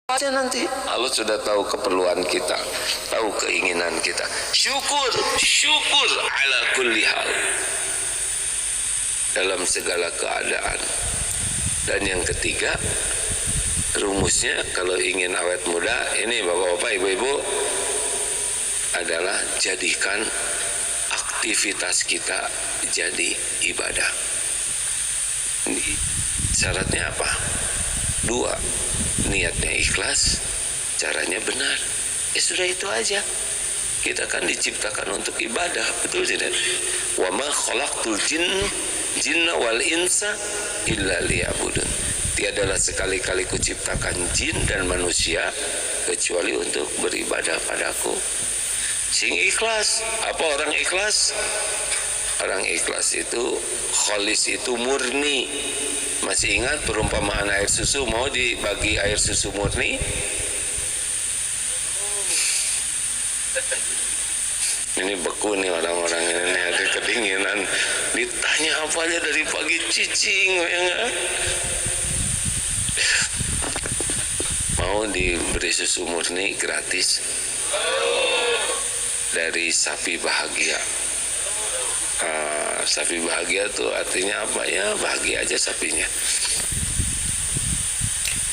aja nanti. Allah sudah tahu keperluan kita, tahu keinginan kita. Syukur ala kulli hal, dalam segala keadaan. Dan yang ketiga, rumusnya kalau ingin awet muda, ini bapak-bapak, ibu-ibu, adalah jadikan aktivitas kita jadi ibadah. Syaratnya apa? Dua, niatnya ikhlas, caranya benar. Ya sudah, itu aja. Kita kan diciptakan untuk ibadah, betul tidak? Wa ma khalaqtul jinna wal insa illa liya'budun. Tiadalah sekali-kali kuciptakan jin dan manusia kecuali untuk beribadah padaku. Sing ikhlas. Apa orang ikhlas? Orang ikhlas itu, kholis itu murni. Masih ingat perumpamaan air susu? Mau dibagi air susu murni? Ini beku nih orang-orang ini, ada kedinginan. Ditanya apa aja dari pagi, cicing ya enggak? Mau diberi susu murni gratis dari Sapi Bahagia. Sapi Bahagia tuh artinya apa ya? Bahagia aja sapinya.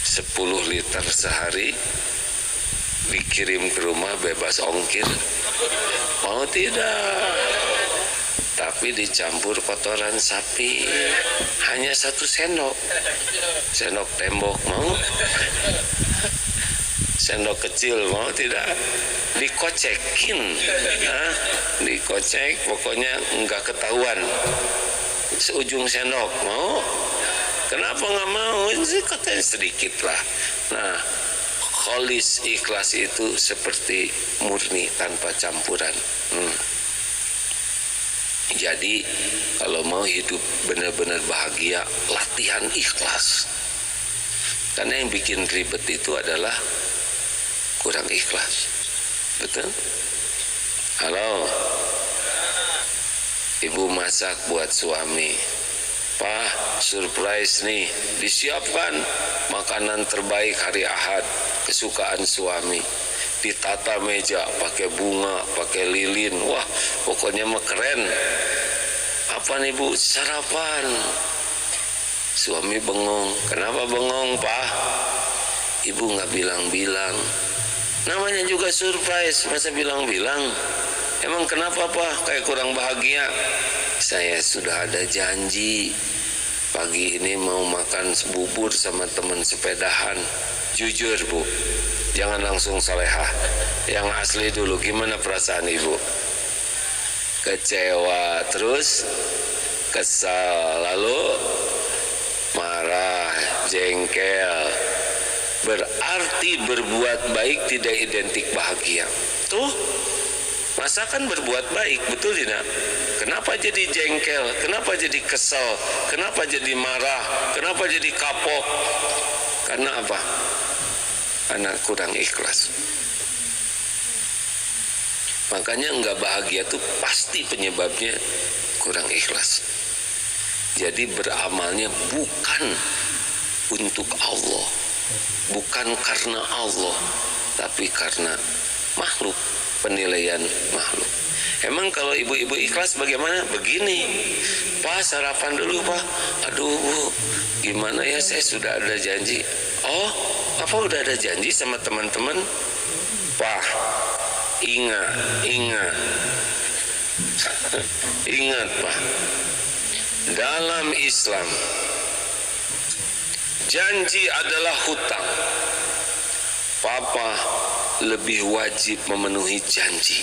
10 liter sehari dikirim ke rumah bebas ongkir. Mau tidak? Tapi dicampur kotoran sapi, hanya 1 sendok. Sendok tembok mau? Sendok kecil mau tidak? Dikocekin, dikocek, pokoknya enggak ketahuan. Seujung sendok mau? Kenapa nggak mau? Katanya sedikit lah. Nah, kholis ikhlas itu seperti murni tanpa campuran. Jadi kalau mau hidup benar-benar bahagia, latihan ikhlas. Karena yang bikin ribet itu adalah kurang ikhlas. Betul? Halo, ibu masak buat suami. Pak, surprise nih, disiapkan makanan terbaik hari Ahad kesukaan suami. Ditata meja pakai bunga, pakai lilin. Wah, pokoknya mah keren. Apa nih Bu? Sarapan. Suami bengong. Kenapa bengong, Pak? Ibu nggak bilang-bilang. Namanya juga surprise, masa bilang-bilang? Emang kenapa Pak? Kayak kurang bahagia? Saya sudah ada janji. Pagi ini mau makan bubur sama teman sepedahan. Jujur Bu, jangan langsung salehah. Yang asli dulu, gimana perasaan Ibu? Kecewa, terus kesal, lalu marah, jengkel. Berarti berbuat baik tidak identik bahagia. Tuh, masakan berbuat baik, betul tidak? Kenapa jadi jengkel? Kenapa jadi kesel? Kenapa jadi marah? Kenapa jadi kapok? Karena apa? Karena kurang ikhlas. Makanya enggak bahagia tuh pasti penyebabnya kurang ikhlas. Jadi beramalnya bukan untuk Allah, bukan karena Allah, tapi karena makhluk, penilaian makhluk. Emang kalau ibu-ibu ikhlas bagaimana? Begini, Pak, sarapan dulu Pak. Aduh Bu, gimana ya, saya sudah ada janji. Oh, apa udah ada janji sama teman-teman? Pak, ingat ingat Pak, dalam Islam janji adalah hutang. Papa lebih wajib memenuhi janji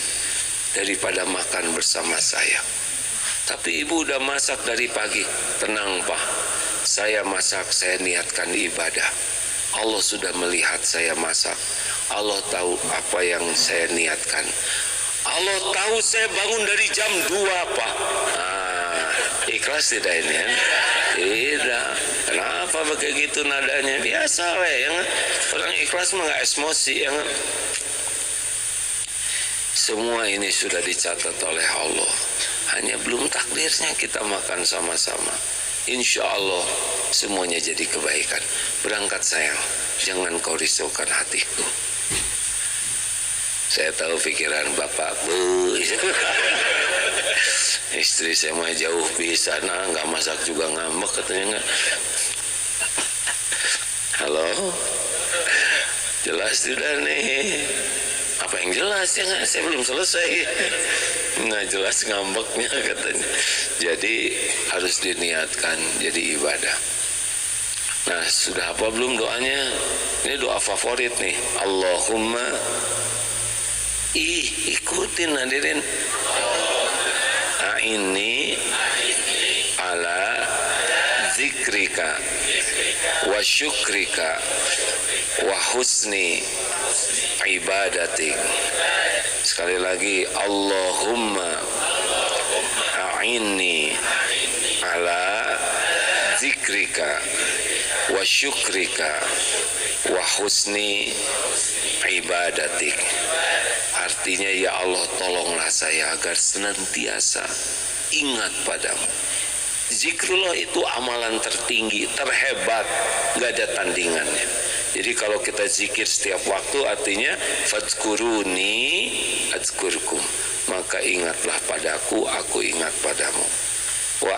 daripada makan bersama saya. Tapi ibu udah masak dari pagi. Tenang Pak, saya masak, saya niatkan ibadah. Allah sudah melihat saya masak. Allah tahu apa yang saya niatkan. Allah tahu saya bangun dari jam 2 Pak. Ikhlas tidak ini ya? Tidak. Kenapa begitu nadanya? Biasa lah ya. Orang ikhlas mah nggak emosi ya. Semua ini sudah dicatat oleh Allah. Hanya belum takdirnya kita makan sama-sama. insya Allah semuanya jadi kebaikan. Berangkat sayang, jangan kau risaukan hatiku. Saya tahu pikiran bapak, bu. Istri saya mah jauh bisa, nah nggak masak juga ngambek katanya. Nggak. Halo, jelas sudah nih. Apa yang jelas ya nggak? Saya belum selesai. Nggak jelas ngambeknya katanya. Jadi harus diniatkan jadi ibadah. Nah sudah apa belum doanya? Ini doa favorit nih. Allahumma, ikutin hadirin. A'inni ala zikrika wa syukrika wa husni ibadatik. Sekali lagi, Allahumma a'inni ala zikrika wa syukrika wa husni ibadatik. Artinya, ya Allah, tolonglah saya agar senantiasa ingat padamu. Zikrullah itu amalan tertinggi, terhebat, gak ada tandingannya. Jadi kalau kita zikir setiap waktu, artinya fadzkuruni adzkurkum, maka ingatlah padaku, aku ingat padamu. Wa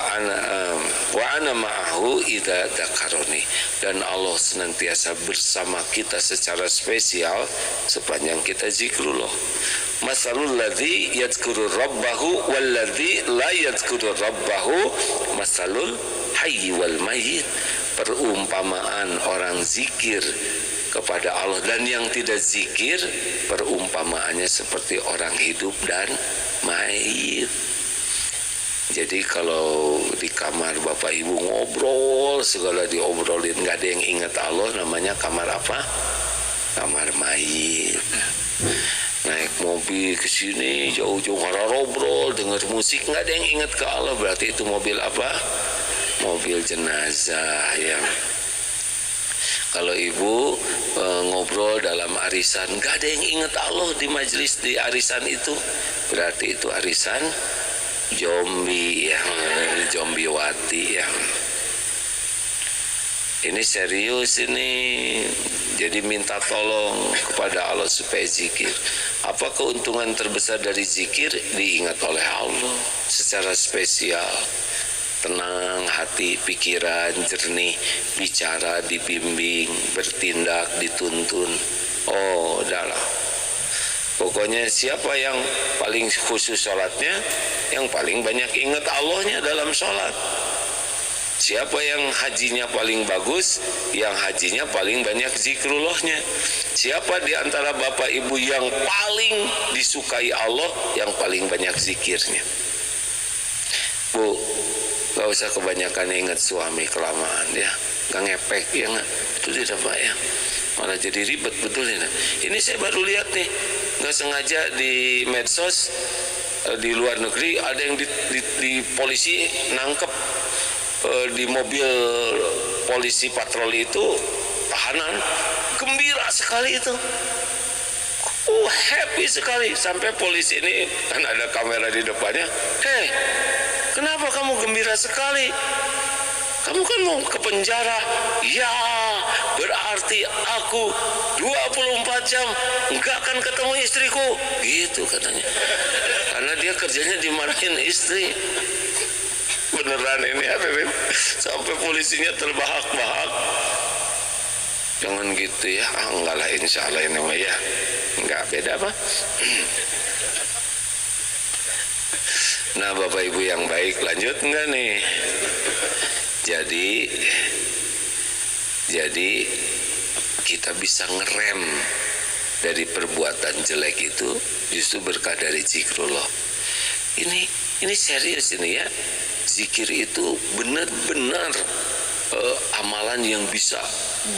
ana ma'ahu idza dzakaroni, dan Allah senantiasa bersama kita secara spesial sepanjang kita zikrullah. Masalul ladzi yadzkuru rabbahu wal ladzi la yadzkuru rabbahu masalul hayy wal mayyit. Perumpamaan orang zikir kepada Allah dan yang tidak zikir, perumpamaannya seperti orang hidup dan mayit. Jadi kalau di kamar bapak ibu ngobrol, segala diobrolin, nggak ada yang ingat Allah, namanya kamar apa? Kamar mayit. Naik mobil ke sini jauh-jauh ngobrol, dengar musik, nggak ada yang ingat ke Allah, berarti itu mobil apa? Mobil jenazah. Yang kalau ibu ngobrol dalam arisan, nggak ada yang ingat Allah di majelis di arisan itu, berarti itu arisan Jombi, yang Jombiwati. Yang ini serius ini. Jadi minta tolong kepada Allah supaya zikir. Apa keuntungan terbesar dari zikir? Diingat oleh Allah secara spesial. Tenang hati, pikiran jernih, bicara dibimbing, bertindak dituntun. Oh, udahlah. Pokoknya siapa yang paling khusus sholatnya, yang paling banyak ingat Allahnya dalam sholat. Siapa yang hajinya paling bagus, yang hajinya paling banyak zikrullahnya. Siapa di antara bapak ibu yang paling disukai Allah, yang paling banyak zikirnya. Bu, gak usah kebanyakan ingat suami kelamaan ya, gak ngepek ya, gak? Itu tidak Pak ya, malah jadi ribet betul ya. Ini saya baru lihat nih, nggak sengaja di medsos di luar negeri ada yang di polisi nangkep di mobil polisi patroli itu, tahanan gembira sekali itu, happy sekali, sampai polisi ini kan ada kamera di depannya. Hei, kenapa kamu gembira sekali? Kamu kan mau ke penjara. Ya, berarti aku 24 jam enggak akan ketemu istriku, gitu katanya. Karena dia kerjanya dimarahin istri. Beneran ini hadirin, sampai polisinya terbahak-bahak. Jangan gitu ya. Enggak lah, insya Allah ini mah ya enggak beda apa. Nah bapak ibu yang baik, lanjut enggak nih? Jadi kita bisa ngerem dari perbuatan jelek itu justru berkah dari zikrullah. Ini serius ini ya. Zikir itu benar-benar amalan yang bisa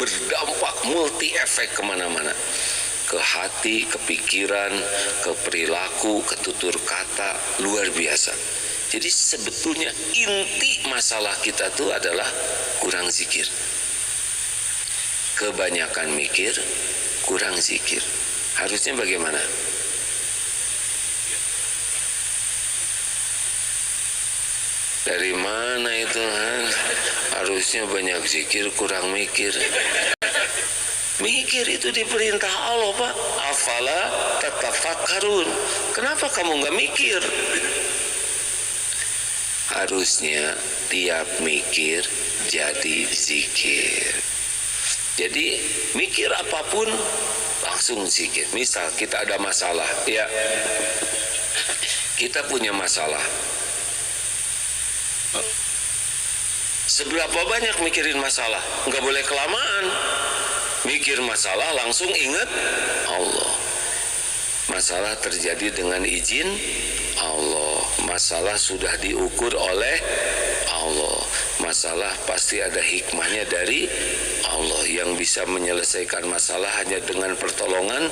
berdampak multi efek kemana-mana, ke hati, ke pikiran, ke perilaku, ke tutur kata, luar biasa. Jadi sebetulnya inti masalah kita itu adalah kurang zikir. Kebanyakan mikir, kurang zikir. Harusnya bagaimana? Dari mana itu? harusnya banyak zikir kurang mikir. Mikir itu diperintah Allah, Pak. Afala tatafakkarun. Kenapa kamu nggak mikir? Harusnya tiap mikir jadi zikir. Jadi mikir apapun langsung zikir. Misal kita ada masalah, ya, kita punya masalah. Seberapa banyak mikirin masalah? Nggak boleh kelamaan. Mikir masalah langsung ingat Allah. Masalah terjadi dengan izin Allah. Masalah sudah diukur oleh Allah. Masalah pasti ada hikmahnya dari Allah. Yang bisa menyelesaikan masalah hanya dengan pertolongan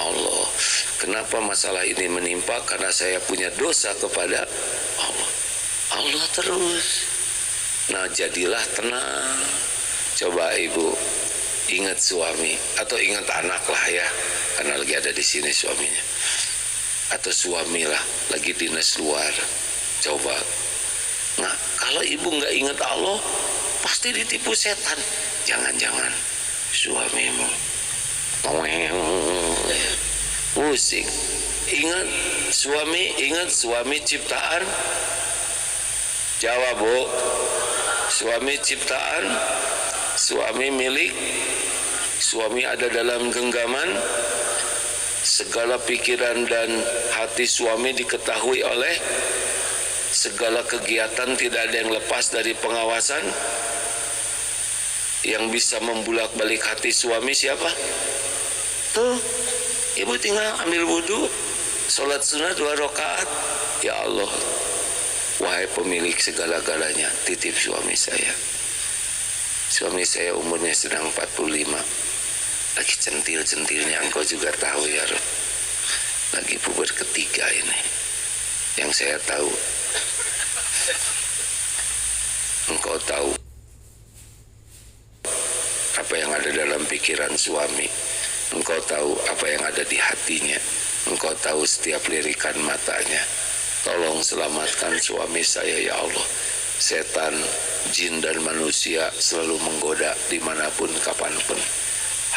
Allah. Kenapa masalah ini menimpa? Karena saya punya dosa kepada Allah. Allah terus. Nah, jadilah tenang. Coba ibu ingat suami atau ingat anak lah ya, karena lagi ada di sini suaminya, atau suami lah lagi dinas luar. Coba, nah kalau ibu nggak ingat Allah, pasti ditipu setan. Jangan-jangan suamimu pusing. Ingat suami ciptaan. Jawab, Bu. Suami ciptaan, suami milik, suami ada dalam genggaman. Segala pikiran dan hati suami diketahui oleh segala kegiatan, tidak ada yang lepas dari pengawasan. Yang bisa membulak-balik hati suami siapa? Tuh, ibu tinggal ambil wudhu, sholat sunnah 2 rakaat. Ya Allah, wahai pemilik segala-galanya, titip suami saya. Suami saya umurnya sedang 45, lagi centil-centilnya, engkau juga tahu ya Rob, lagi puber ketiga ini. Yang saya tahu, engkau tahu apa yang ada dalam pikiran suami, engkau tahu apa yang ada di hatinya, engkau tahu setiap lirikan matanya. Tolong selamatkan suami saya ya Allah. Setan, jin dan manusia selalu menggoda dimanapun kapanpun.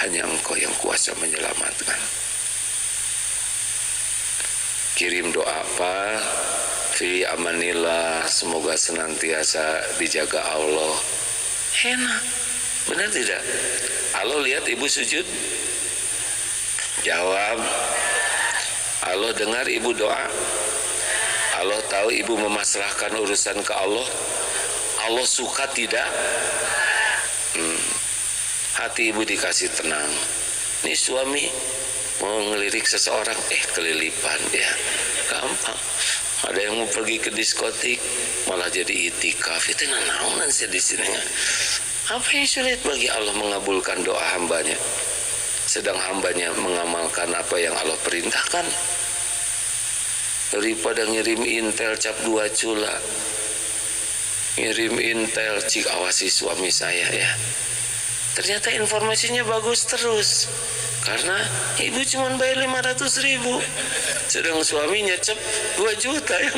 Hanya engkau yang kuasa menyelamatkan. Kirim doa apa? Fi amanillah, semoga senantiasa dijaga Allah. Enak, benar tidak? Allah lihat ibu sujud, jawab. Allah dengar ibu doa. Allah tahu ibu memasrahkan urusan ke Allah. Allah suka tidak? Hati ibu dikasih tenang. Ini suami mau ngelirik seseorang, kelilipan ya, gampang. Ada yang mau pergi ke diskotik, malah jadi itikaf. Itu naon sih di sini. Apa yang sulit bagi Allah mengabulkan doa hambanya, sedang hambanya mengamalkan apa yang Allah perintahkan. Daripada ngirim intel cap 2 cula, ngirim intel cik awasi suami saya ya, ternyata informasinya bagus terus, karena ibu cuma bayar 500.000, sedang suaminya cep 2 juta ya.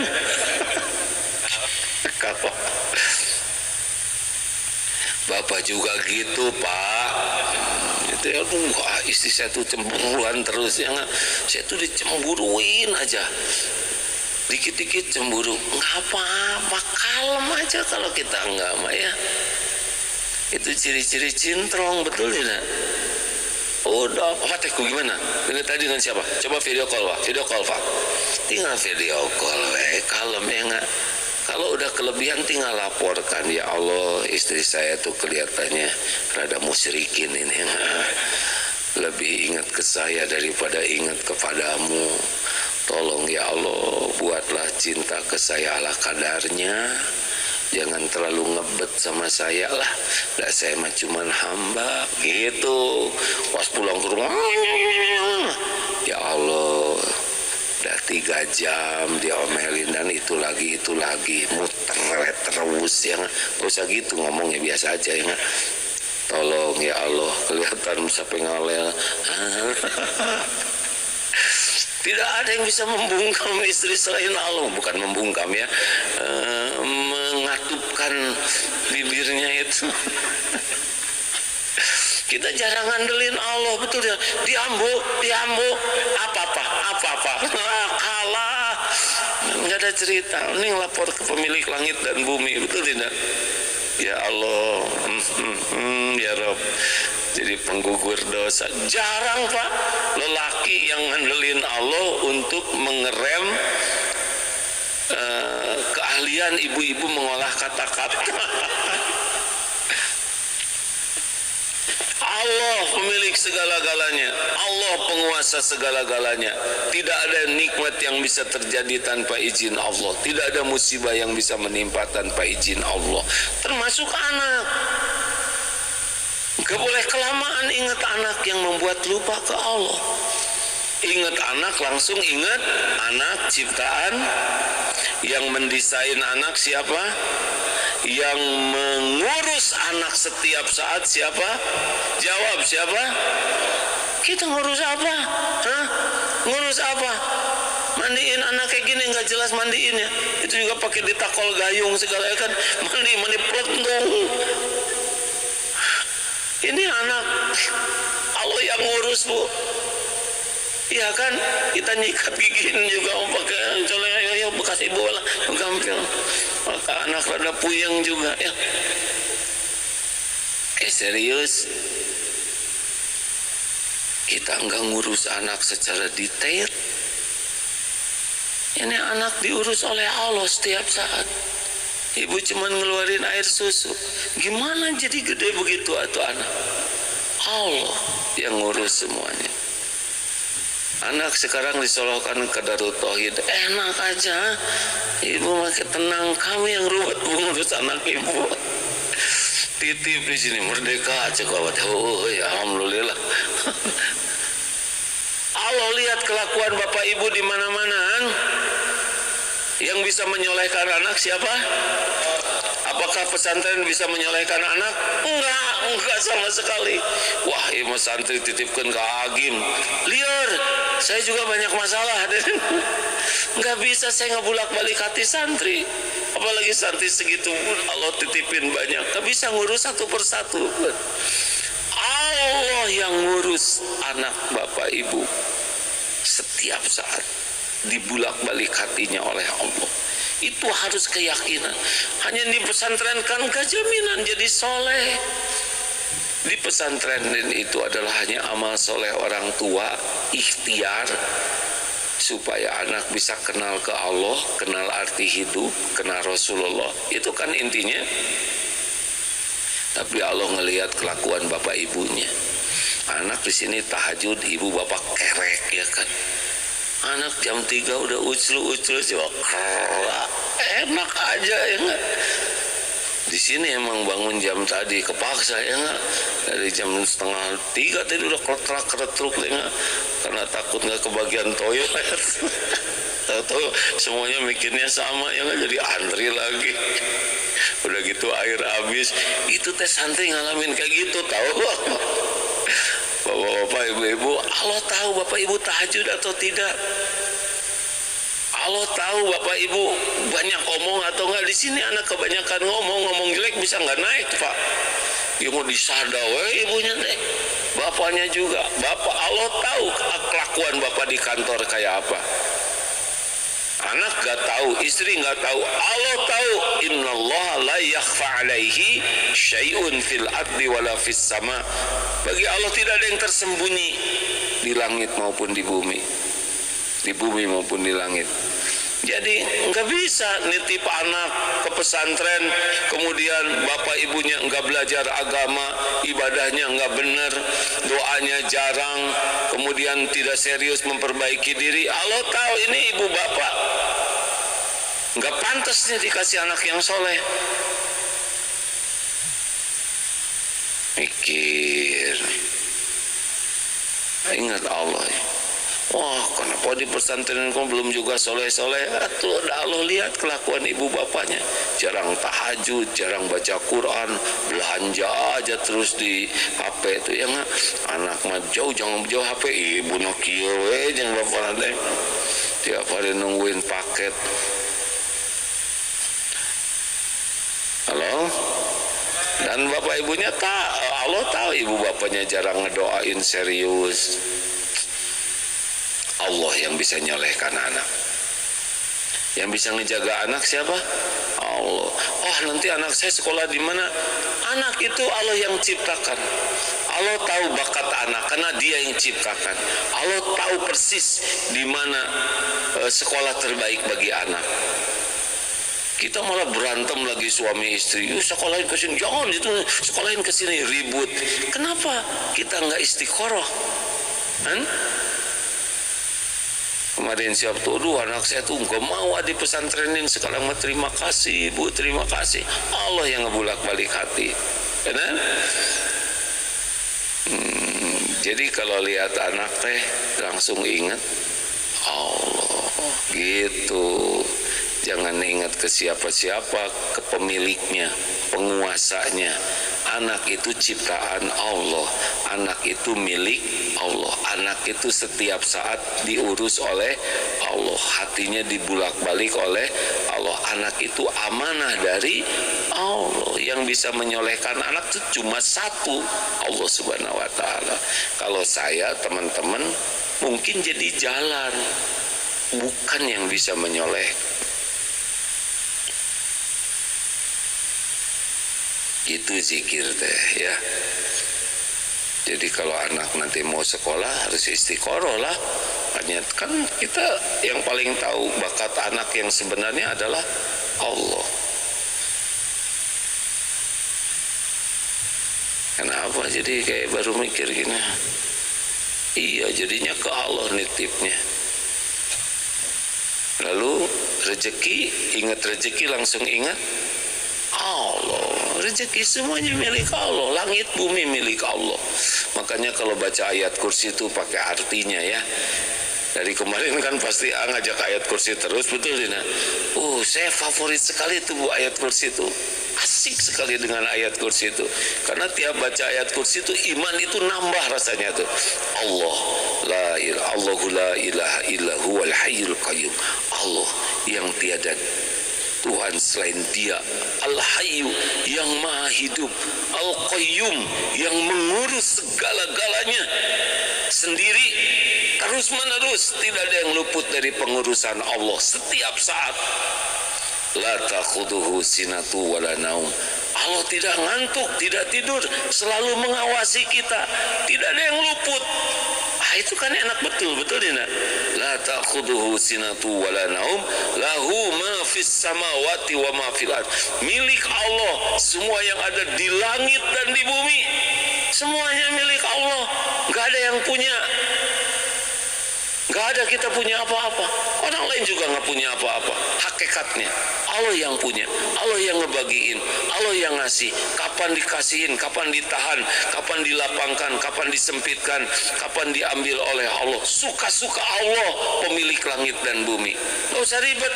Kapok. Bapak juga gitu Pak. Itu ya, istri saya tuh cemburuan terus ya, saya tuh dicemburuin aja. Dikit-dikit cemburu, nggak apa-apa, kalem aja kalau kita nggak mah ya. Itu ciri-ciri cintrong, betul tidak? Udah, Pak tehku gimana? Ini tadi dengan siapa? Coba video call Pak, tinggal video call, kalem ya nggak? Kalau udah kelebihan tinggal laporkan, ya Allah istri saya tuh kelihatannya rada musyrikin ini, lebih ingat ke saya daripada ingat kepadamu. Tolong ya Allah, buatlah cinta ke saya ala kadarnya. Jangan terlalu ngebet sama saya lah. Lah saya mah cuman hamba gitu. Pas pulang ke rumah, ya Allah, udah 3 jam diomelin dan itu lagi muter terus ya. Gak usah gitu ngomongnya, biasa aja ya. Tolong ya Allah, kelihatan sampai ngalel. Tidak ada yang bisa membungkam istri selain Allah. Bukan membungkam ya, mengatupkan bibirnya itu. Kita jarang ngandelin Allah, betul ya. Diambu, apa-apa, kalah, nggak ada cerita. Ini lapor ke pemilik langit dan bumi, betul tidak? Ya Allah, ya Rob. Jadi penggugur dosa. Jarang Pak, lelaki yang ngandelin Allah untuk mengerem keahlian ibu-ibu mengolah kata-kata. Allah pemilik segala-galanya, Allah penguasa segala-galanya. Tidak ada nikmat yang bisa terjadi tanpa izin Allah. Tidak ada musibah yang bisa menimpa tanpa izin Allah. Termasuk anak. Gak boleh kelamaan ingat anak yang membuat lupa ke Allah. Ingat anak, langsung ingat anak ciptaan. Yang mendesain anak siapa? Yang mengurus anak setiap saat siapa? Jawab siapa? Kita ngurus apa? Hah? Ngurus apa? Mandiin anak kayak gini nggak jelas mandiinnya. Itu juga pakai ditakol gayung segala kan. Mandi peletung. Ini anak Allah yang ngurus Bu. Iya kan, kita nyikat gigiin juga pakai coleng ya bekas ibu lah, gampil. Maka anak rada puyeng juga ya. Serius, kita enggak ngurus anak secara detail. Ini anak diurus oleh Allah setiap saat. Ibu cuma ngeluarin air susu. Gimana jadi gede begitu atau anak? Allah yang ngurus semuanya. Anak sekarang disolokan ke Darut Tauhid, enak aja. Ibu makin tenang, kami yang ruwet mengurus anak ibu. Titip di sini merdeka aja kawat. Oh ya alhamdulillah. Allah lihat kelakuan bapak ibu di mana-mana. Yang bisa menyolehkan anak siapa? Apakah pesantren bisa menyolehkan anak? Enggak sama sekali. Wah, ibu santri titipkan ke Agim. Liar, saya juga banyak masalah. Enggak bisa saya ngebulak-balik hati santri. Apalagi santri segitu Allah titipin banyak. Enggak bisa ngurus satu persatu. Allah yang ngurus anak bapak ibu setiap saat. Dibulak-balik hatinya oleh Allah. Itu harus keyakinan. Hanya di pesantren kan gak jaminan jadi soleh. Di pesantren itu adalah hanya amal soleh orang tua, ikhtiar supaya anak bisa kenal ke Allah, kenal arti hidup, kenal Rasulullah. Itu kan intinya. Tapi Allah ngelihat kelakuan bapak ibunya. Anak di sini tahajud, ibu bapak kerek ya kan. Anak jam 3 udah uclu-uclu enak aja ya enggak. Di sini emang bangun jam tadi kepaksa ya enggak. Dari jam 2:30 tadi udah keretruk ya enggak. Karena takut enggak kebagian toilet. Tahu semuanya mikirnya sama ya enggak, jadi antri lagi. Udah gitu air habis. Itu teh santri ngalamin kayak gitu tahu. Bapak-bapak, ibu-ibu, Allah tahu bapak ibu tahajud atau tidak. Allah tahu bapak ibu banyak ngomong atau enggak. Di sini anak kebanyakan ngomong jelek bisa nggak naik Pak. Ya mau disadar, ibunya deh, bapaknya juga. Bapak Allah tahu kelakuan bapak di kantor kayak apa. Anak gak tahu, istri gak tahu, Allah tahu. Innallaha la yakhfa alaihi syai'un fil ardi wala fis sama. Bagi Allah tidak ada yang tersembunyi di langit maupun di bumi. Di bumi maupun di langit. Jadi nggak bisa nitip anak ke pesantren, kemudian bapak ibunya nggak belajar agama, ibadahnya nggak benar, doanya jarang, kemudian tidak serius memperbaiki diri. Allah tahu ini ibu bapak nggak pantas nih dikasih anak yang soleh. Mikir, ingat Allah. Wah, kenapa di pesantren kok belum juga soleh-soleh? Tuh Allah lihat kelakuan ibu bapaknya, jarang tahajud, jarang baca Quran, belanja aja terus di HP itu ya nggak? Anak mah jauh, jangan jauh HP, ibu Nokia we, jangan bapak ada tiap hari nungguin paket. Halo, Dan bapak ibunya Allah tahu ibu bapaknya jarang ngedoain serius. Allah yang bisa nyolehkan anak. Yang bisa ngejaga anak siapa? Allah. Oh, nanti anak saya sekolah di mana? Anak itu Allah yang ciptakan. Allah tahu bakat anak karena Dia yang ciptakan. Allah tahu persis di mana sekolah terbaik bagi anak. Kita malah berantem lagi suami istri, sekolahin ke sini, jangan itu sekolahin ke sini, ribut. Kenapa kita nggak istiqoroh? Kemarin siap tuduh anak saya tuh nggak mau di pesantrenin, sekarang mah terima kasih ibu, terima kasih. Allah yang ngebulak balik hati, kan? Jadi kalau lihat anak teh langsung ingat Allah, gitu. Jangan ingat ke siapa-siapa, ke pemiliknya, penguasanya. Anak itu ciptaan Allah, anak itu milik Allah, anak itu setiap saat diurus oleh Allah, hatinya dibulak-balik oleh Allah. Anak itu amanah dari Allah. Yang bisa menyolehkan anak itu cuma satu, Allah Subhanahu wa Ta'ala. Kalau saya, teman-teman, mungkin jadi jalan, bukan yang bisa menyolehkan. Itu zikir teh ya. Jadi kalau anak nanti mau sekolah harus istiqoroh lah. Hanya kan kita yang paling tahu bakat anak yang sebenarnya adalah Allah. Kenapa jadi kayak baru mikir gini? Iya, jadinya ke Allah nitipnya. Lalu rezeki, ingat rezeki langsung ingat Allah. Rezeki semuanya milik Allah, langit bumi milik Allah. Makanya kalau baca ayat kursi itu pakai artinya ya. Dari kemarin kan pasti ngajak ayat kursi terus, betul Dina? Saya favorit sekali tuh Bu ayat kursi itu. Asik sekali dengan ayat kursi itu. Karena tiap baca ayat kursi itu iman itu nambah rasanya tuh. Allahu la ilaha illa huwal hayyul qayyum. Allah yang tiada Tuhan selain Dia, Al-Hayyu yang maha hidup, Al-Qayyum yang mengurus segala-galanya sendiri, terus menerus, tidak ada yang luput dari pengurusan Allah setiap saat. La takhuduhu sinatu wala naum. Allah tidak ngantuk, tidak tidur, selalu mengawasi kita, tidak ada yang luput. Itu kan enak betul Dina. La ta'khuduhu sinatu wala naum, lahu ma fis samawati wa ma fil ard. Milik Allah semua yang ada di langit dan di bumi. Semuanya milik Allah. Enggak ada yang punya. Enggak ada kita punya apa-apa. Orang lain juga enggak punya apa-apa. Hakikatnya Allah yang punya, Allah yang ngebagiin, Allah yang ngasih. Kapan dikasihin, kapan ditahan, kapan dilapangkan, kapan disempitkan, kapan diambil oleh Allah. Suka-suka Allah pemilik langit dan bumi. Gak usah ribet.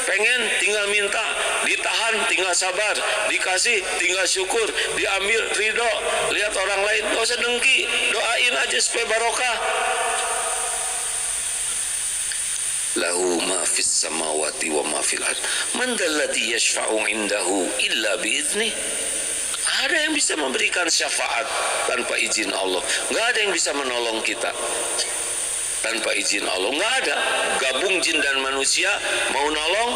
Pengen tinggal minta, ditahan tinggal sabar, dikasih tinggal syukur, diambil ridho. Lihat orang lain, gak usah dengki, doain aja supaya barokah. Lahu ma fis samawati wa ma fil ard. Man dalladhi yashfa'u indahu illa bi'idznih. Ada yang bisa memberikan syafaat tanpa izin Allah. Enggak ada yang bisa menolong kita tanpa izin Allah. Enggak ada. Gabung jin dan manusia mau nolong,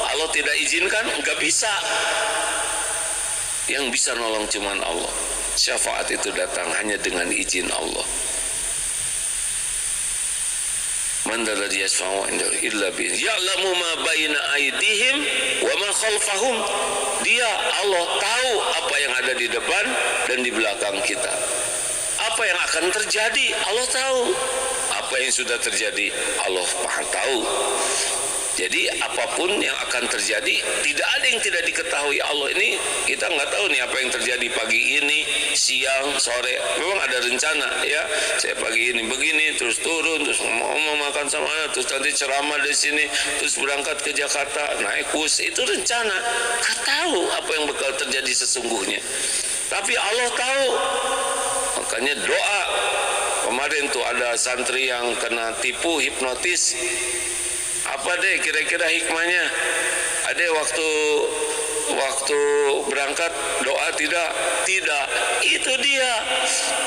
Allah tidak izinkan, enggak bisa. Yang bisa nolong cuman Allah. Syafaat itu datang hanya dengan izin Allah. Man dalladhi yashfa'u indahu illa bi'idznih. Ya'lamu ma baina aydihim wa ma khalfahum. Dia Allah tahu apa yang ada di depan dan di belakang kita. Apa yang akan terjadi Allah tahu. Apa yang sudah terjadi Allah tahu. Jadi apapun yang akan terjadi, tidak ada yang tidak diketahui Allah. Ini kita nggak tahu nih apa yang terjadi pagi ini, siang, sore. Memang ada rencana ya. Saya pagi ini begini, terus turun, terus mau makan sama anak, terus nanti ceramah di sini, terus berangkat ke Jakarta, naik bus. Itu rencana. Nggak tahu apa yang bakal terjadi sesungguhnya. Tapi Allah tahu. Makanya doa. Kemarin tuh ada santri yang kena tipu hipnotis. Apa deh kira-kira hikmahnya? Ada waktu waktu berangkat doa tidak? Tidak. Itu dia.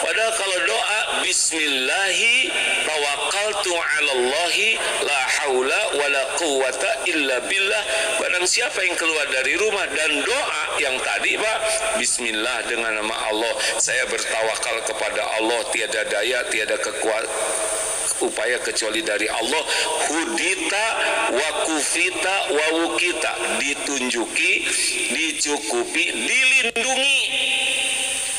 Padahal kalau doa bismillahi tawakkaltu 'alallahi la haula wala quwata illa billah. Barang siapa yang keluar dari rumah dan doa yang tadi Pak, bismillah dengan nama Allah, saya bertawakal kepada Allah, tiada daya, tiada upaya kecuali dari Allah, hudita wa kufita wa wukita, ditunjuki, dicukupi, dilindungi.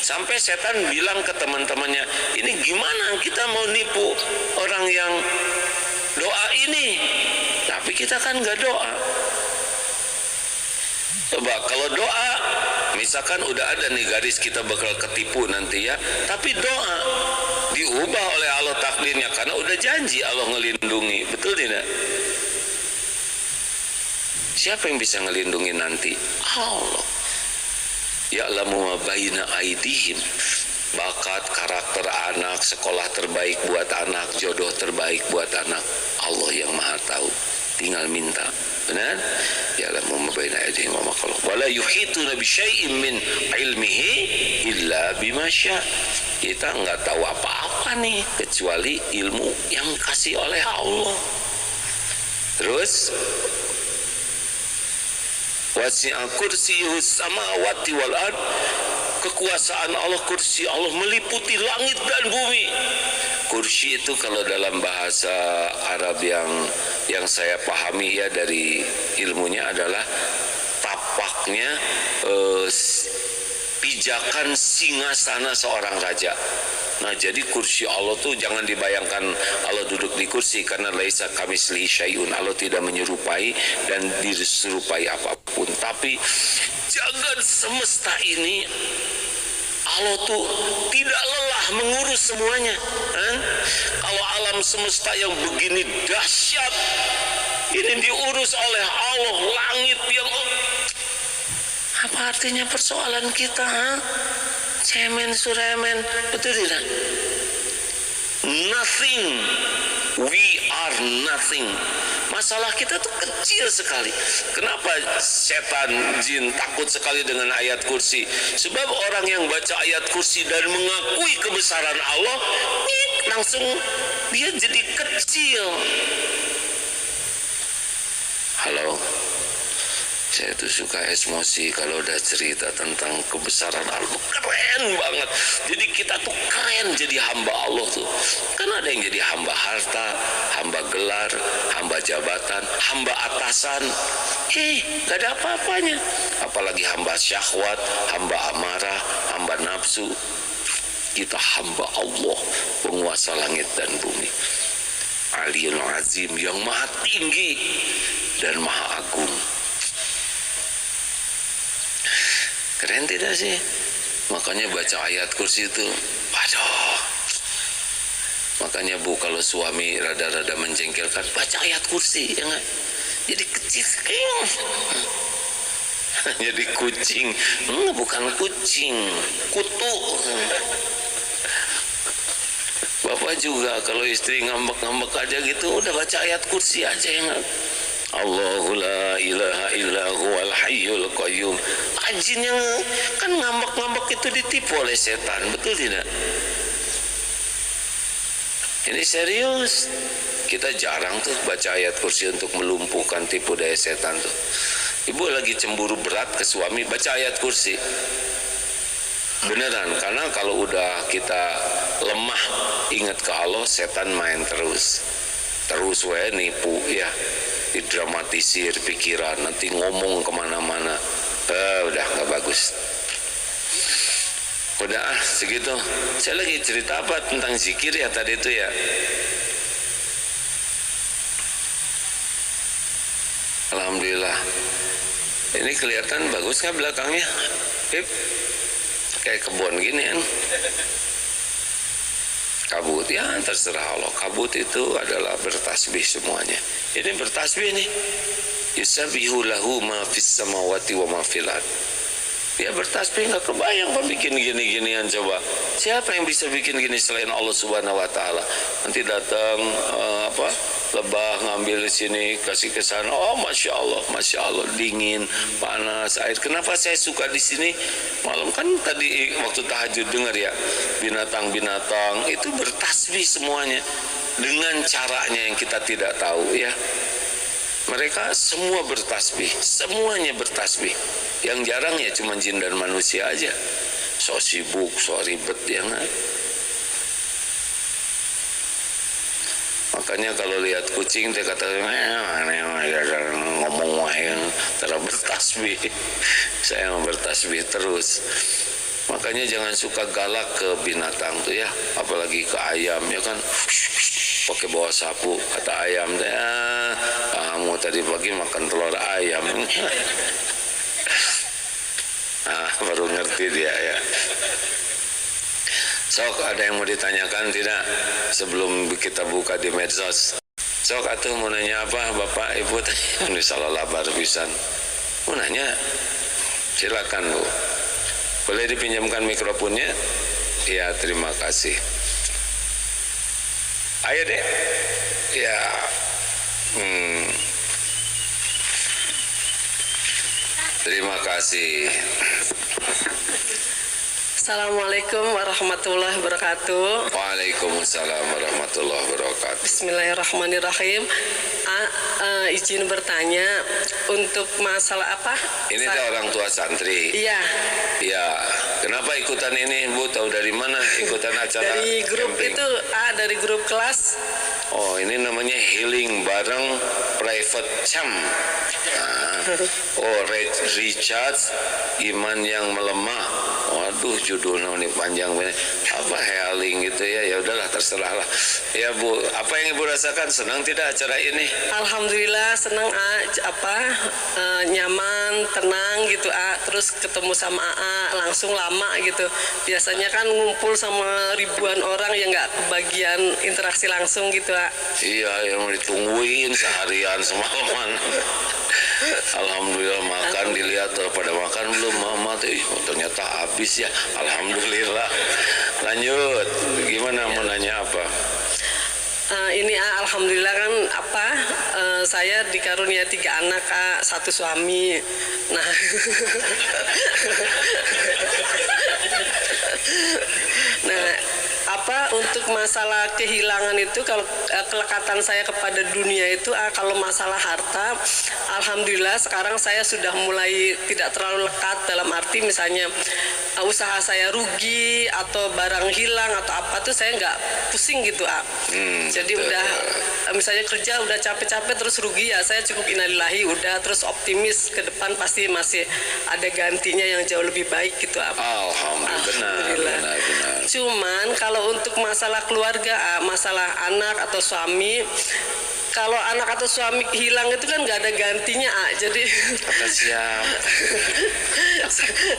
Sampai setan bilang ke teman-temannya, ini gimana kita mau nipu orang yang doa ini, tapi kita kan gak doa. Coba kalau doa, misalkan udah ada nih garis kita bakal ketipu nanti ya, tapi doa diubah oleh Allah takdirnya karena udah janji Allah ngelindungi, betul tidak? Siapa yang bisa ngelindungi nanti? Allah. Ya'lamu ma baina aidihim. Bakat, karakter anak, sekolah terbaik buat anak, jodoh terbaik buat anak, Allah yang maha tahu, tinggal minta. Benar? Ya'lamu ma baina aidihim wa ma khalaqu wa la yuhituna bi syai'in min ilmihi illa bima syaa. Kita nggak tahu apa-apa nih kecuali ilmu yang kasih oleh Allah. Terus wasi'a kursiyyuhus samawati wal ard, kekuasaan Allah, kursi Allah meliputi langit dan bumi. Kursi itu kalau dalam bahasa Arab yang saya pahami ya dari ilmunya adalah tapaknya pijakan singgasana seorang raja. Nah, jadi kursi Allah tuh jangan dibayangkan Allah duduk di kursi, karena laisa kamitslihi syai'un, Allah tidak menyerupai dan diserupai apapun. Tapi jagat semesta ini Allah tuh tidak lelah mengurus semuanya. Kalau alam semesta yang begini dahsyat ini diurus oleh Allah, langit yang apa artinya persoalan kita? Cemen suremen, betul tidak? Nothing, we are nothing. Masalah kita tuh kecil sekali. Kenapa setan jin takut sekali dengan ayat kursi? Sebab orang yang baca ayat kursi dan mengakui kebesaran Allah, langsung dia jadi kecil. Halo, saya tuh suka emosi kalau udah cerita tentang kebesaran Allah, keren banget. Jadi kita tuh keren jadi hamba Allah tuh. Kan ada yang jadi hamba harta, hamba gelar, hamba jabatan, hamba atasan. Gak ada apa-apanya. Apalagi hamba syahwat, hamba amarah, hamba nafsu. Kita hamba Allah, penguasa langit dan bumi. Aliyul Azim, yang maha tinggi dan maha agung. Keren tidak sih? Makanya baca ayat kursi itu, aduh. Makanya Bu, kalau suami rada-rada menjengkelkan, baca ayat kursi, ya nggak? Jadi kecil, jadi kucing. Bukan kucing, kutu. Bapak juga kalau istri ngambek-ngambek aja gitu, udah baca ayat kursi aja, ya nggak? Allahu la ilaha illa huwal hayyul qayyum. Jin yang kan ngambek-ngambek itu ditipu oleh setan, betul tidak? Ini serius. Kita jarang tuh baca ayat kursi untuk melumpuhkan tipu daya setan tuh. Ibu lagi cemburu berat ke suami, baca ayat kursi. Beneran, karena kalau udah kita lemah ingat ke Allah, setan main terus nipu ya, didramatisir pikiran, nanti ngomong kemana-mana. Udah gak bagus. Udah segitu. Saya lagi cerita apa tentang zikir ya tadi itu ya. Alhamdulillah. Ini kelihatan bagus kan belakangnya? Pip, kayak kebun gini kan. Kabut ya, terserah Allah. Kabut itu adalah bertasbih semuanya. Ini bertasbih nih. Yusabbihu lahu ma fis samawati wa ma fil ard. Dia bertasbih nggak kebayang Pak bikin gini-ginian coba. Siapa yang bisa bikin gini selain Allah Subhanahu Wa Taala? Nanti datang lebah ngambil di sini kasih ke sana. Oh masya Allah dingin panas air. Kenapa saya suka di sini? Malam kan tadi waktu tahajud dengar ya binatang-binatang itu bertasbih semuanya dengan caranya yang kita tidak tahu ya. Mereka semua bertasbih, semuanya bertasbih. Yang jarang ya cuma jin dan manusia aja. So sibuk, so ribet ya kan? Makanya kalau lihat kucing dia kata ngomong wahai terus bertasbih. Saya mau bertasbih terus. Makanya jangan suka galak ke binatang tuh ya, apalagi ke ayam ya kan. Pakai bawa sapu kata ayam kamu tadi pagi makan telur ayam. Baru ngerti dia ya. Sok ada yang mau ditanyakan tidak sebelum kita buka di medsos? Sok atuh mau nanya apa Bapak Ibu? Ini salah labar pisan. Mau nanya? Silakan Bu. Boleh dipinjamkan mikrofonnya? Ya terima kasih. Ayo deh. Ya. Terima kasih. Assalamualaikum warahmatullahi wabarakatuh. Waalaikumsalam warahmatullahi wabarakatuh. Bismillahirrahmanirrahim. Izin bertanya untuk masalah apa? Ini teh orang tua santri. Iya. Ya, kenapa ikutan ini Bu? Tahu dari mana ikutan acara? Dari grup camping? itu, dari grup kelas. Oh, ini namanya healing bareng private camp. Recharge iman yang melemah. Waduh, judulnya ini panjang banget. Apa healing gitu ya? Ya udahlah, terserah lah. Ya Bu, apa yang Ibu rasakan? Senang tidak acara ini? Alhamdulillah senang nyaman, tenang gitu terus ketemu sama langsung lama gitu. Biasanya kan ngumpul sama ribuan orang yang nggak kebagian interaksi langsung gitu Iya, yang ditungguin seharian semalaman. Alhamdulillah makan dilihat pada makan belum mama tuh ternyata habis ya. Alhamdulillah. Lanjut, gimana mau nanya apa? Ini alhamdulillah kan saya dikarunia 3 anak 1 suami. Nah untuk masalah kehilangan itu kalau kelekatan saya kepada dunia itu kalau masalah harta alhamdulillah sekarang saya sudah mulai tidak terlalu lekat dalam arti misalnya usaha saya rugi atau barang hilang atau apa tuh saya nggak pusing gitu jadi udah misalnya kerja udah capek-capek terus rugi ya saya cukup innalillahi udah terus optimis ke depan pasti masih ada gantinya yang jauh lebih baik gitu Alhamdulillah. Benar. Cuman kalau untuk masalah keluarga masalah anak atau suami kalau anak atau suami hilang itu kan nggak ada gantinya jadi siap.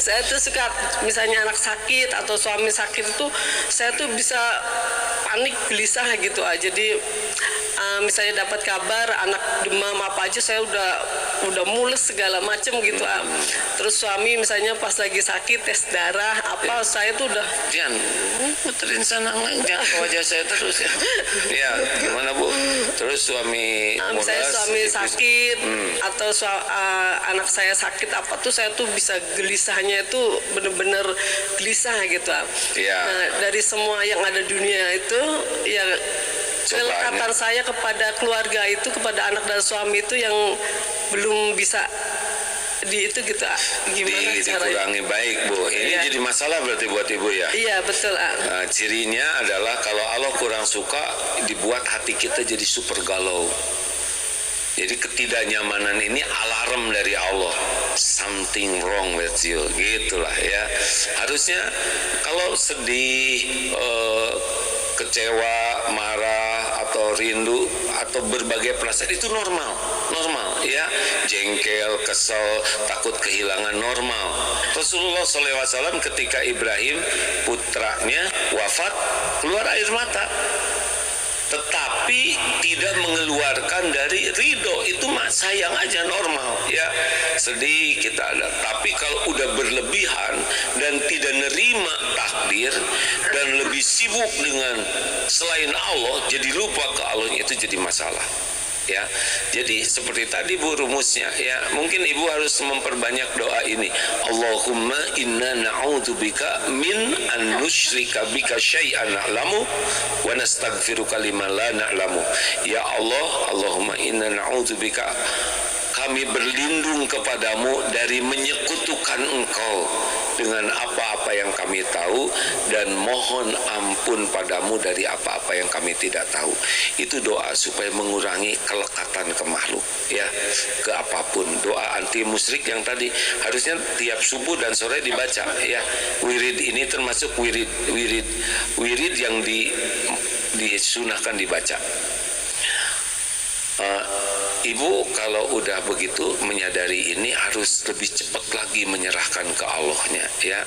Saya tuh suka misalnya anak sakit atau suami sakit itu saya tuh bisa panik gelisah gitu jadi misalnya dapat kabar anak demam apa aja saya udah mules segala macem gitu terus suami misalnya pas lagi sakit tes darah apa saya tuh udah Dian puterin sana jangan ke wajah saya terus ya. Ya gimana Bu terus suami misalnya suami sakit atau anak saya sakit apa tuh saya tuh bisa gelisahnya itu bener-bener gelisah gitu Nah dari semua yang ada dunia itu ya kelekatan saya kepada keluarga itu kepada anak dan suami itu yang belum bisa itu gitu gimana dikurangi baik Bu ini jadi masalah berarti buat Ibu ya. Iya betul Nah, cirinya adalah kalau Allah kurang suka dibuat hati kita jadi super galau. Jadi ketidaknyamanan ini alarm dari Allah, something wrong with you, gitulah ya. Harusnya kalau sedih, kecewa, marah atau rindu atau berbagai perasaan itu normal ya. Jengkel, kesel, takut kehilangan normal. Rasulullah SAW ketika Ibrahim putranya wafat keluar air mata. Tetapi tapi tidak mengeluarkan dari ridho. Itu mah sayang aja, normal ya, sedih kita ada. Tapi kalau udah berlebihan dan tidak nerima takdir dan lebih sibuk dengan selain Allah, jadi lupa ke Allah, itu jadi masalah ya. Jadi seperti tadi Bu rumusnya ya, mungkin Ibu harus memperbanyak doa ini. Allahumma inna na'udzubika min an nusyrika bika syai'an na'lamu wa nastaghfiruka lima la na'lamu. Ya Allah, Allahumma inna na'udzubika, kami berlindung kepadamu dari menyekutukan Engkau dengan apa-apa yang kami tahu, dan mohon ampun padamu dari apa-apa yang kami tidak tahu. Itu doa supaya mengurangi kelekatan ke makhluk ya, ke apapun. Doa anti musyrik yang tadi harusnya tiap subuh dan sore dibaca ya. Wirid ini termasuk wirid yang disunahkan dibaca. Ibu kalau udah begitu menyadari ini harus lebih cepat lagi menyerahkan ke Allahnya ya.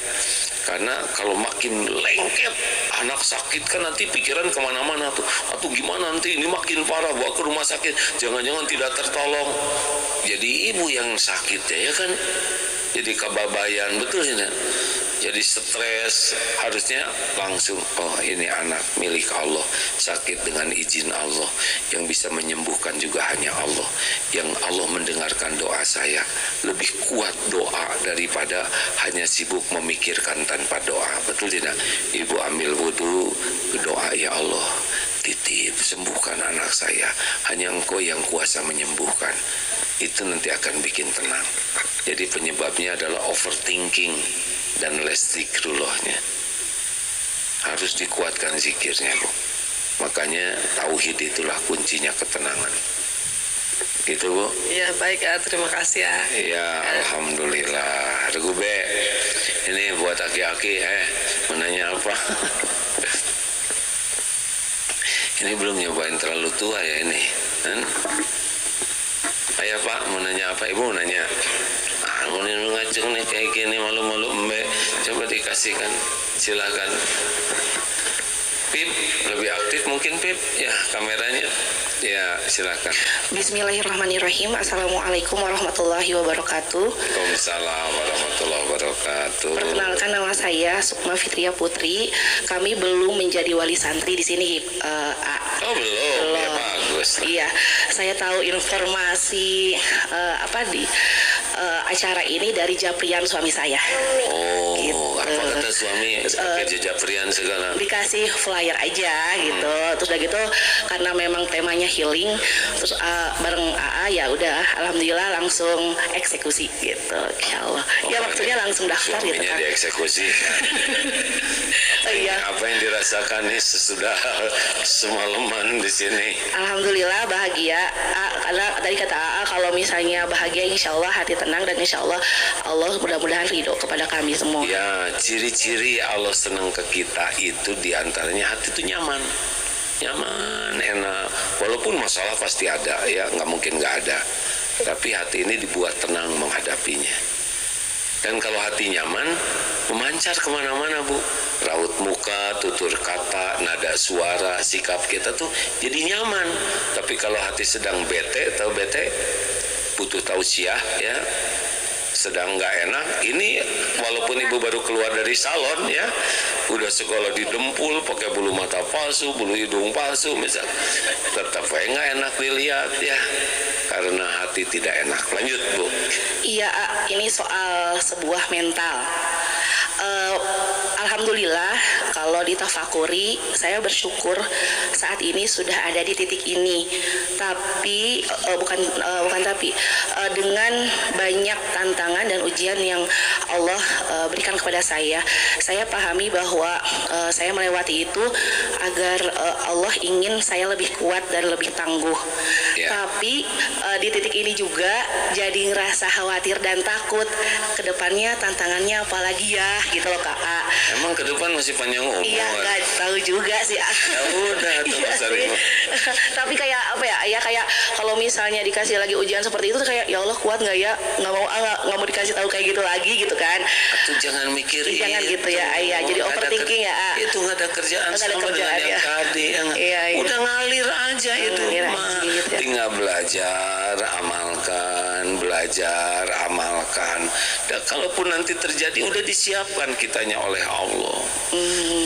Karena kalau makin lengket, anak sakit kan nanti pikiran kemana-mana tuh. Atau gimana nanti ini makin parah, bawa ke rumah sakit, jangan-jangan tidak tertolong. Jadi ibu yang sakit ya kan, jadi kebabayan, betul ya. Jadi stres, harusnya langsung, oh ini anak milik Allah, sakit dengan izin Allah, yang bisa menyembuhkan juga hanya Allah, yang Allah mendengarkan doa saya. Lebih kuat doa daripada hanya sibuk memikirkan tanpa doa, betul tidak? Ibu ambil wudhu, berdoa, ya Allah, titip sembuhkan anak saya, hanya Engkau yang kuasa menyembuhkan. Itu nanti akan bikin tenang. Jadi penyebabnya adalah overthinking dan less zikrullahnya. Harus dikuatkan zikirnya Bu. Makanya tauhid itulah kuncinya ketenangan. Gitu Bu. Ya baik ya, terima kasih ya. Ya alhamdulillah. Regu B, ini buat aki-aki menanya apa? Ini belum nyobain terlalu tua ya ini kan? Ayah Pak mau nanya apa? Ibu mau nanya. Mau ngajeng nih kayak gini, malu-malu mbak, coba dikasihkan, silakan. Pip lebih aktif mungkin Pip ya kameranya ya, silakan. Bismillahirrahmanirrahim. Assalamualaikum warahmatullahi wabarakatuh. Waalaikumsalam warahmatullahi wabarakatuh. Perkenalkan, nama saya Sukma Fitria Putri. Kami belum menjadi wali santri di sini. Oh belum. Ya bagus. Iya, saya tahu informasi di acara ini dari Japrian suami saya. Oh, gitu. Apa kata suami? Pakai Japrian segala. Dikasih flyer aja gitu. Terus udah gitu karena memang temanya healing, terus bareng AA ya udah alhamdulillah langsung eksekusi gitu. Insyaallah. Ya maksudnya langsung daftar gitu Suaminya kan. dieksekusi. Iya. Apa yang dirasakan nih sesudah semalaman di sini? Alhamdulillah bahagia. Karena tadi kata AA kalau misalnya bahagia insyaallah hati tenang, dan insyaallah Allah mudah-mudahan ridho kepada kami semua. Ya, ciri-ciri Allah senang ke kita itu diantaranya hati itu nyaman, enak. Walaupun masalah pasti ada, ya nggak mungkin nggak ada. Tapi hati ini dibuat tenang menghadapinya. Dan kalau hati nyaman, memancar kemana-mana Bu. Raut muka, tutur kata, nada suara, sikap kita tuh jadi nyaman. Tapi kalau hati sedang bete, butuh tausiah ya, sedang nggak enak, ini walaupun ibu baru keluar dari salon ya, udah sekolah didempul pakai bulu mata palsu, bulu hidung palsu misal, tetap nggak enak dilihat ya, karena hati tidak enak. Lanjut Bu. Iya, ini soal sebuah mental. Alhamdulillah kalau ditafakuri saya bersyukur saat ini sudah ada di titik ini. Tapi dengan banyak tantangan dan ujian yang Allah berikan kepada saya pahami bahwa saya melewati itu agar Allah ingin saya lebih kuat dan lebih tangguh. Tapi di titik ini juga jadi ngerasa khawatir dan takut ke depannya, tantangannya apalagi ya gitu loh Kak. Emang ke depan masih panjang umur? Iya, nggak tahu juga sih. Ya udah tuh Mas Arif. Tapi kayak apa ya? Ya kayak kalau misalnya dikasih lagi ujian seperti itu tuh kayak ya Allah kuat nggak ya, nggak mau dikasih tahu kayak gitu lagi gitu kan. Atau jangan mikir Jangan gitu ya, iya. Jadi overthinking ya. Itu nggak ada kerjaan Nggak ada sama kerjaan, dengan yang ya. tadi. Iya. Udah ngalir aja itu Ngalir mah. aja gitu ya. Tinggal belajar, amalkan, belajar, amalkan. Dan kalaupun nanti terjadi udah disiapkan kitanya oleh Allah.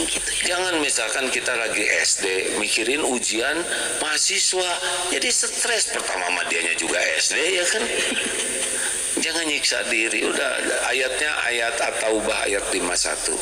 Gitu ya. Jangan misalkan kita lagi SD mikirin ujian mahasiswa, jadi stres. Pertama sama dianya juga SD ya kan. Jangan nyiksa diri. Udah ayatnya ayat At-Taubah ayat 51.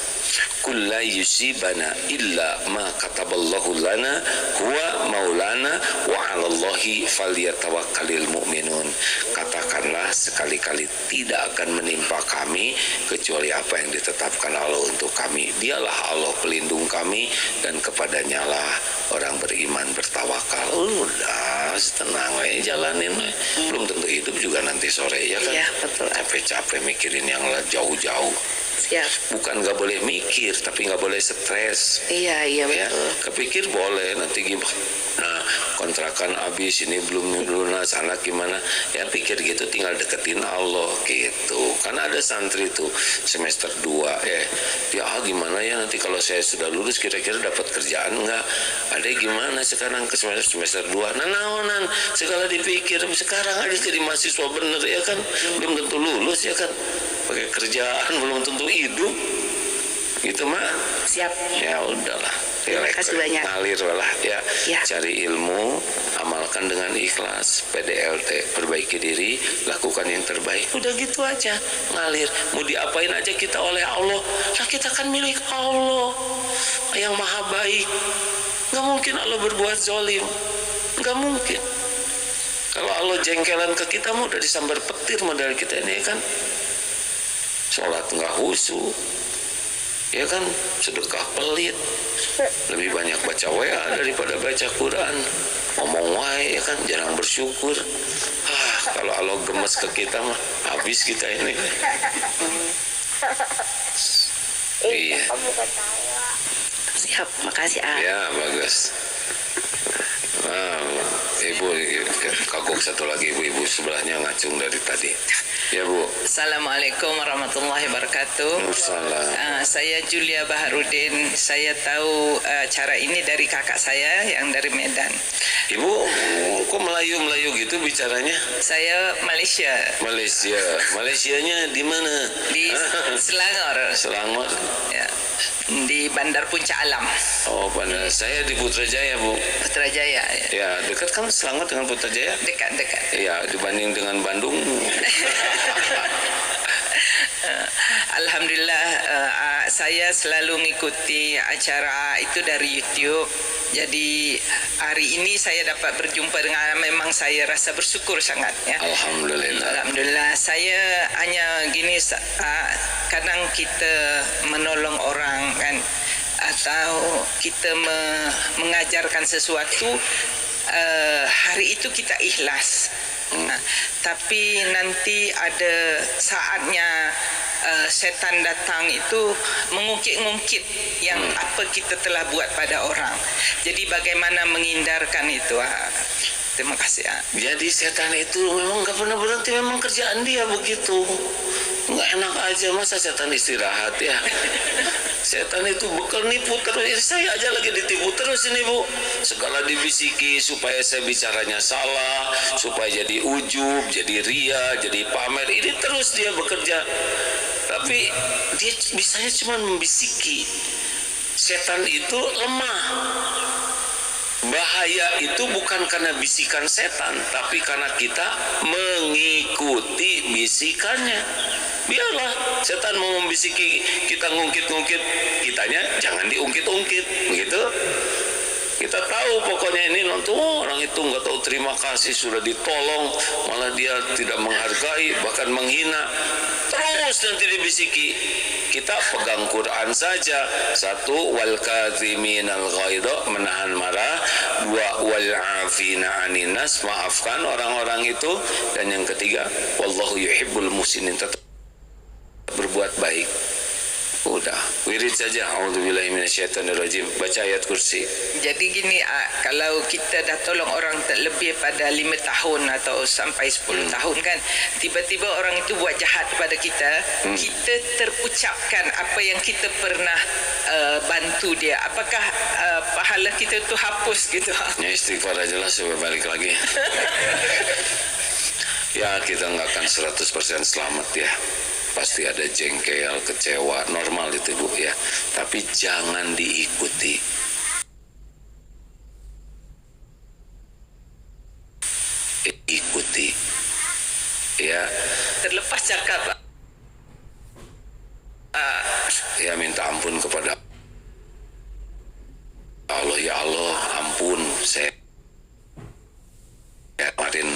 Qul la yusibana illa ma kataballahu lana huwa maulana wa 'alallahi falyatawakkalul mu'minun. Katakanlah sekali-kali tidak akan menimpa kami kecuali apa yang ditetapkan Allah untuk kami. Dialah Allah pelindung kami dan kepadanya lah orang beriman bertawakal. Udah tenang aja jalanin. Belum tentu hidup juga nanti sore ya kan. Iya, betul. Capek-capek mikirin yang jauh-jauh. Siap. Bukan nggak boleh mikir, tapi nggak boleh stres. Iya Ya, betul. kepikir boleh nanti gimana. Nah, kontrakan habis ini belum lunas, anak gimana? Ya pikir gitu, tinggal deketin Allah gitu. Karena ada santri tuh semester 2 dia gimana ya nanti kalau saya sudah lulus kira-kira dapat kerjaan nggak? Ada gimana sekarang ke semester 2? Naonan segala dipikir sekarang aja jadi mahasiswa bener ya kan, belum tentu lulus ya kan, pakai kerjaan belum tentu hidup gitu mah. Siap. Ya udahlah, Terima kasih banyak. ngalir lah ya. Ya. Cari ilmu, amalkan dengan ikhlas, PDLT, perbaiki diri, lakukan yang terbaik. Udah gitu aja, ngalir. Mau diapain aja kita oleh Allah, lah kita kan milik Allah yang maha baik. Nggak mungkin Allah berbuat zolim, nggak mungkin. Kalau Allah jengkelan ke kita mau udah disambar petir modal kita ini kan. Sholat nggak khusyuk, ya kan, sedekah pelit, lebih banyak baca WA daripada baca Quran, ngomong wae ya kan, jarang bersyukur. Kalau Allah gemes ke kita mah habis kita ini. Iya. Siap. Makasih Ya bagus. Ibu kagok satu lagi, ibu sebelahnya ngacung dari tadi. Ya Bu. Assalamualaikum warahmatullahi wabarakatuh. Salam. Saya Julia Baharudin. Saya tahu cara ini dari kakak saya yang dari Medan. Ibu kok Melayu gitu bicaranya? Saya Malaysia, Malaysianya di mana? di Selangor, Selangor. ya, di Bandar Puncak Alam, Oh, pada saya di Putrajaya, Bu. Putrajaya. Ya. Ya, dekat kan Selangor dengan Putrajaya? Dekat-dekat. Iya, dibanding dengan Bandung. Alhamdulillah, saya selalu mengikuti acara itu dari YouTube. Jadi hari ini saya dapat berjumpa dengan, memang saya rasa bersyukur sangat ya. Alhamdulillah. Alhamdulillah. Saya hanya gini, kadang kita menolong orang kan, atau kita mengajarkan sesuatu, hari itu kita ikhlas. Nah, tapi nanti ada saatnya setan datang itu mengungkit-ungkit yang apa kita telah buat pada orang. Jadi bagaimana menghindarkan itu? Terima kasih. Jadi setan itu memang nggak pernah berhenti, memang kerjaan dia begitu. Nggak enak aja masa setan istirahat ya. Setan itu bekal nipu terus. Saya aja lagi ditipu terus ini Bu. Segala dibisiki supaya saya bicaranya salah, supaya jadi ujub, jadi ria, jadi pamer. Ini terus dia bekerja. Tapi dia bisanya cuma membisiki. Setan itu lemah. Bahaya itu bukan karena bisikan setan, tapi karena kita mengikuti bisikannya. Biarlah setan mau membisiki kita ngungkit-ngungkit, kitanya jangan diungkit-ungkit, begitu. Kita tahu pokoknya ini nonton orang itu nggak tahu terima kasih, sudah ditolong malah dia tidak menghargai, bahkan menghina. Terus nanti dibisiki. Kita pegang Quran saja. 1, wal kadhiminal ghaidha, menahan marah. 2, wal afina 'anin nas, maafkan orang-orang itu. Dan yang ketiga, wallahu yuhibbul muhsinin, tetap berbuat baik. Udah, wirid saja. A'udzubillahi minasyaitonirrajim. Baca ayat kursi. Jadi gini, kalau kita dah tolong orang lebih pada 5 tahun atau sampai 10 tahun kan, tiba-tiba orang itu buat jahat pada kita, kita terucapkan apa yang kita pernah bantu dia. Apakah pahala kita tu hapus gitu? Ya istighfar aja lah supaya balik lagi. Ya kita nggak akan 100% selamat ya. Pasti ada jengkel, kecewa, normal itu Bu ya. Tapi jangan diikuti. Ikuti. Ya. Terlepas cakap. Ya minta ampun kepada Allah. Ya Allah, ampun saya kemarin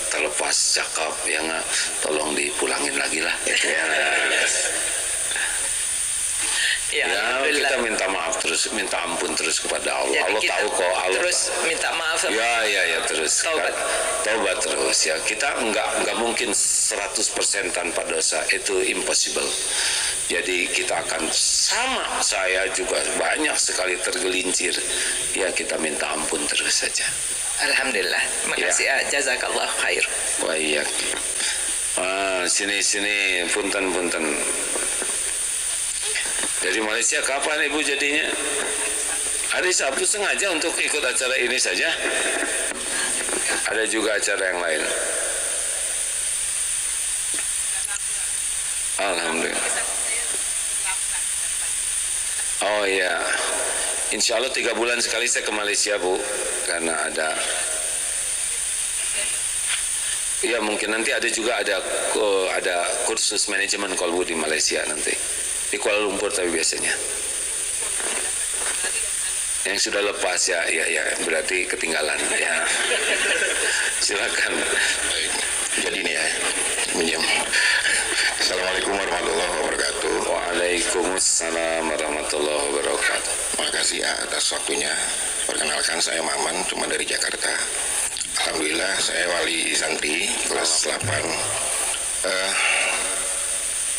terlepas cakap ya nggak, tolong dipulangin lagi lah gitu ya. Ya, Ya kita minta maaf terus, minta ampun terus kepada Allah. Jadi Allah kita tahu kok. Allah terus minta maaf. Ya terus. Taubat. Taubat terus ya. Kita nggak mungkin 100% tanpa dosa, itu impossible. Jadi kita akan sama, saya juga banyak sekali tergelincir. Ya kita minta ampun terus saja. Alhamdulillah. Makasih jazakallah khair. Wah iya. Sini punten. Dari Malaysia kapan Ibu jadinya? Hari Sabtu sengaja untuk ikut acara ini saja? Ada juga acara yang lain? Alhamdulillah. Oh iya. Insya Allah 3 bulan sekali saya ke Malaysia Bu. Karena ada, ya mungkin nanti ada juga ada kursus manajemen kolbu di Malaysia nanti. Di Kuala Lumpur tapi biasanya. Yang sudah lepas ya berarti ketinggalan ya. Silakan. Baik. Jadi ini ya, minjem. Assalamualaikum warahmatullahi wabarakatuh. Waalaikumsalam warahmatullahi wabarakatuh. Makasih atas waktunya. Perkenalkan saya Maman, cuma dari Jakarta. Alhamdulillah saya wali santri kelas 8.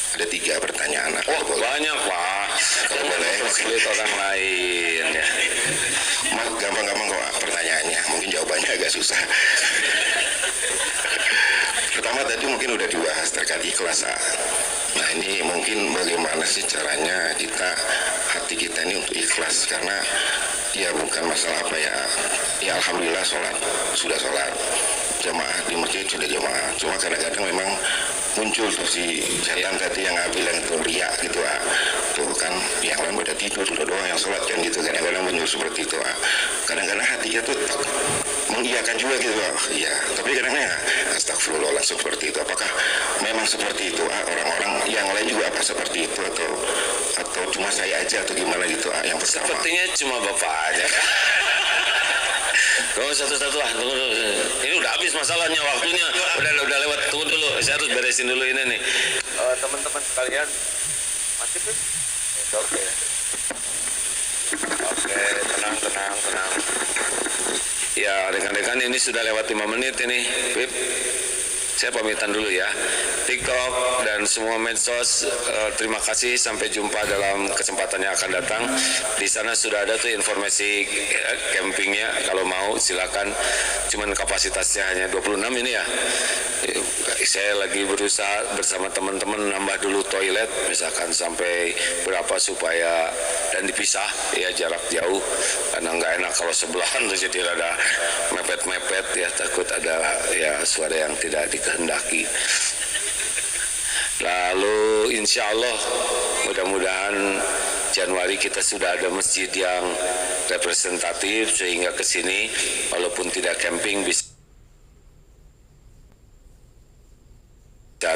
Ada 3 pertanyaan. Oh banyak Pak. Kalau boleh, Sulit orang lain ya. Gampang-gampang kok pertanyaannya. Mungkin jawabannya agak susah. Pertama tadi mungkin udah dibahas terkait ikhlas. Nah ini mungkin bagaimana sih caranya hati kita ini untuk ikhlas, karena ya bukan masalah apa ya alhamdulillah sudah sholat jamaah di masjid, sudah jamaah, cuma kadang-kadang memang muncul tuh si setan tadi yang bilang itu riak gitu tuh kan, yang lain pada tidur udah doang yang sholat kan gitu, kadang-kadang muncul seperti itu kadang-kadang hatinya tuh mengiyakan juga gitu iya, tapi kadang-kadang astagfirullah seperti itu. Apakah memang seperti itu orang-orang yang lain juga apa seperti itu atau cuma saya aja atau gimana gitu yang pertama. Sepertinya cuma Bapak aja. Tunggu satu-satu tunggu dulu. Ini udah habis masalahnya, waktunya udah lewat. Tunggu dulu, saya harus beresin dulu ini nih. Teman-teman sekalian, masih tuh? Oke. Oke, tenang. Ya, rekan-rekan ini sudah lewat 5 menit ini. Pip, saya pamitan dulu ya. TikTok dan semua medsos, terima kasih. Sampai jumpa dalam kesempatan yang akan datang. Di sana sudah ada tuh informasi campingnya. Kalau mau silakan. Cuman kapasitasnya hanya 26 ini ya. Saya lagi berusaha bersama teman-teman nambah dulu toilet, misalkan sampai berapa supaya dan dipisah ya, jarak jauh, karena nggak enak kalau sebelahan terus jadi rada mepet-mepet ya, takut ada ya suara yang tidak dikehendaki. Lalu insya Allah mudah-mudahan Januari kita sudah ada masjid yang representatif sehingga ke sini walaupun tidak camping bisa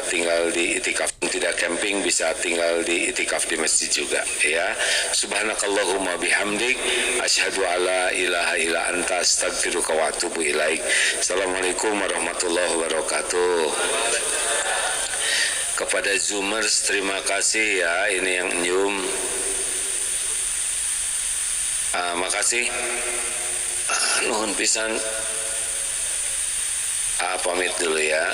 tinggal di itikaf, tidak camping bisa tinggal di itikaf di masjid juga ya. Subhanakallahumma bihamdik asyhadu alla ilaha illa anta astaghfiruka wa atubu ilaik. Assalamualaikum warahmatullahi wabarakatuh. Kepada Zoomers terima kasih ya, ini yang nyum. Makasih. Nuhun pisan. Pamit dulu ya.